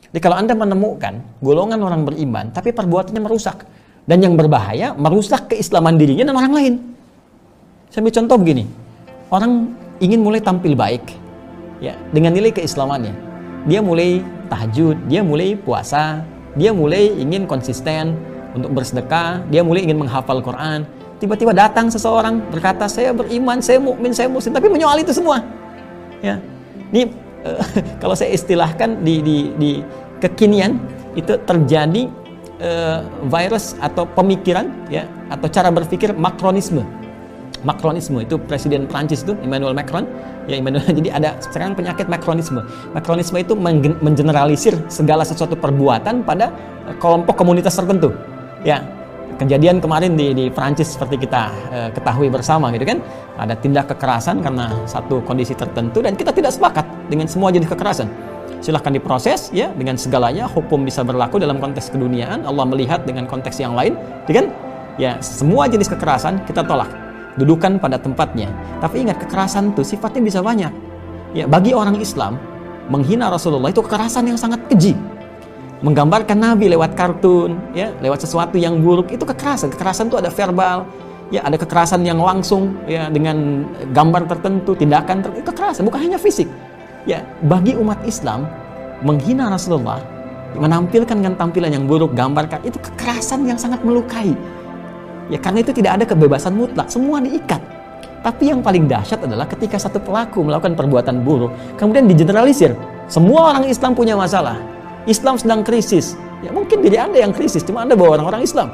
Jadi kalau Anda menemukan golongan orang beriman, tapi perbuatannya merusak, dan yang berbahaya, merusak keislaman dirinya dan orang lain. Saya ambil contoh begini, orang ingin mulai tampil baik, ya, dengan nilai keislamannya. Dia mulai tahajud, dia mulai puasa, dia mulai ingin konsisten untuk bersedekah, dia mulai ingin menghafal Quran. Tiba-tiba datang seseorang berkata, saya beriman, saya mukmin, saya muslim, tapi menyoal itu semua. Ya, ini kalau saya istilahkan di kekinian itu terjadi virus atau pemikiran, ya, atau cara berpikir Macronisme. Macronisme itu Presiden Prancis itu Emmanuel Macron, ya Emmanuel. Jadi ada sekarang penyakit Macronisme. Macronisme itu mengeneralisir segala sesuatu perbuatan pada kelompok komunitas tertentu. Ya, kejadian kemarin di Prancis seperti kita ketahui bersama gitu kan, ada tindak kekerasan karena satu kondisi tertentu dan kita tidak sepakat dengan semua jenis kekerasan. Silahkan diproses, ya, dengan segalanya. Hukum bisa berlaku dalam konteks keduniaan. Allah melihat dengan konteks yang lain, gitu kan? Ya, semua jenis kekerasan kita tolak, dudukan pada tempatnya. Tapi ingat, kekerasan itu sifatnya bisa banyak. Ya, bagi orang Islam, menghina Rasulullah itu kekerasan yang sangat keji. Menggambarkan Nabi lewat kartun, ya, lewat sesuatu yang buruk, itu kekerasan. Kekerasan itu ada verbal, ya, ada kekerasan yang langsung, ya, dengan gambar tertentu, tindakan tertentu, itu kekerasan, bukan hanya fisik. Ya, bagi umat Islam, menghina Rasulullah, menampilkan dengan tampilan yang buruk, gambarkan, itu kekerasan yang sangat melukai. Ya, karena itu tidak ada kebebasan mutlak, semua diikat. Tapi yang paling dahsyat adalah ketika satu pelaku melakukan perbuatan buruk, kemudian digeneralisir. Semua orang Islam punya masalah. Islam sedang krisis. Ya, mungkin diri Anda yang krisis, cuma Anda bawa orang-orang Islam.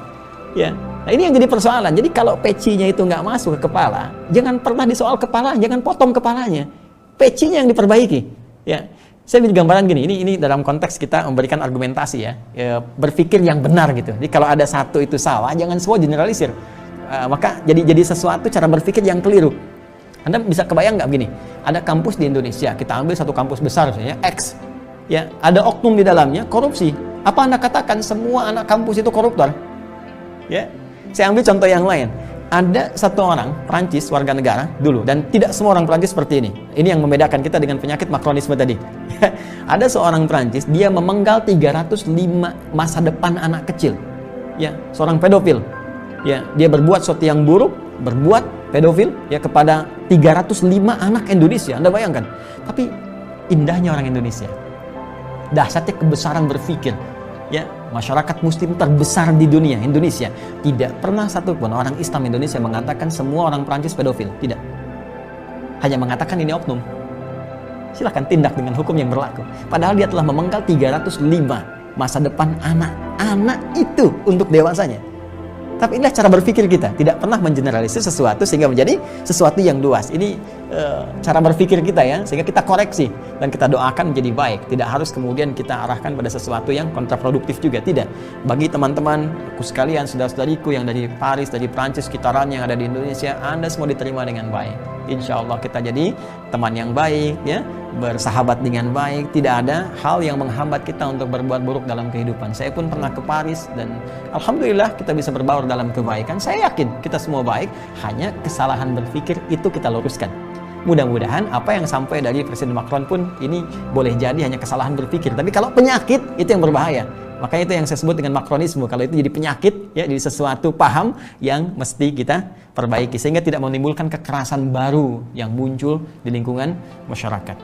Ya. Nah, ini yang jadi persoalan. Jadi kalau pecinya itu nggak masuk ke kepala, jangan pernah disoal kepala, jangan potong kepalanya. Pecinya yang diperbaiki. Ya. Saya beri gambaran gini, ini dalam konteks kita memberikan argumentasi, ya, berpikir yang benar gitu. Jadi kalau ada satu itu salah, jangan semua generalisir. Maka jadi sesuatu cara berpikir yang keliru. Anda bisa kebayang nggak begini? Ada kampus di Indonesia, kita ambil satu kampus besar misalnya X. Ya, ada oknum di dalamnya korupsi. Apa Anda katakan semua anak kampus itu koruptor? Ya. Saya ambil contoh yang lain. Ada satu orang Prancis warga negara dulu, dan tidak semua orang Prancis seperti ini. Ini yang membedakan kita dengan penyakit Macronisme tadi. Ada seorang Prancis, dia memenggal 305 masa depan anak kecil. Ya, seorang pedofil. Ya, dia berbuat sesuatu yang buruk, berbuat pedofil, ya, kepada 305 anak Indonesia. Anda bayangkan. Tapi indahnya orang Indonesia, dahsyatnya kebesaran berpikir, ya, masyarakat muslim terbesar di dunia, Indonesia. Tidak pernah satupun orang Islam Indonesia mengatakan semua orang Prancis pedofil. Tidak. Hanya mengatakan ini oknum. Silahkan tindak dengan hukum yang berlaku. Padahal dia telah memenggal 305 masa depan anak-anak itu untuk dewasanya. Tapi inilah cara berpikir kita, tidak pernah mengeneralisir sesuatu sehingga menjadi sesuatu yang luas. Ini cara berpikir kita, ya, sehingga kita koreksi dan kita doakan menjadi baik. Tidak harus kemudian kita arahkan pada sesuatu yang kontraproduktif juga, tidak. Bagi teman-temanku sekalian, saudara-saudariku yang dari Paris, dari Prancis, sekitaran yang ada di Indonesia, Anda semua diterima dengan baik. Insya Allah kita jadi teman yang baik, ya, bersahabat dengan baik. Tidak ada hal yang menghambat kita untuk berbuat buruk dalam kehidupan. Saya pun pernah ke Paris dan alhamdulillah kita bisa berbaur dalam kebaikan. Saya yakin kita semua baik, hanya kesalahan berpikir itu kita luruskan. Mudah-mudahan apa yang sampai dari Presiden Macron pun ini boleh jadi hanya kesalahan berpikir. Tapi kalau penyakit itu yang berbahaya. Makanya itu yang saya sebut dengan Macronisme. Kalau itu jadi penyakit, ya, jadi sesuatu paham yang mesti kita perbaiki sehingga tidak menimbulkan kekerasan baru yang muncul di lingkungan masyarakat.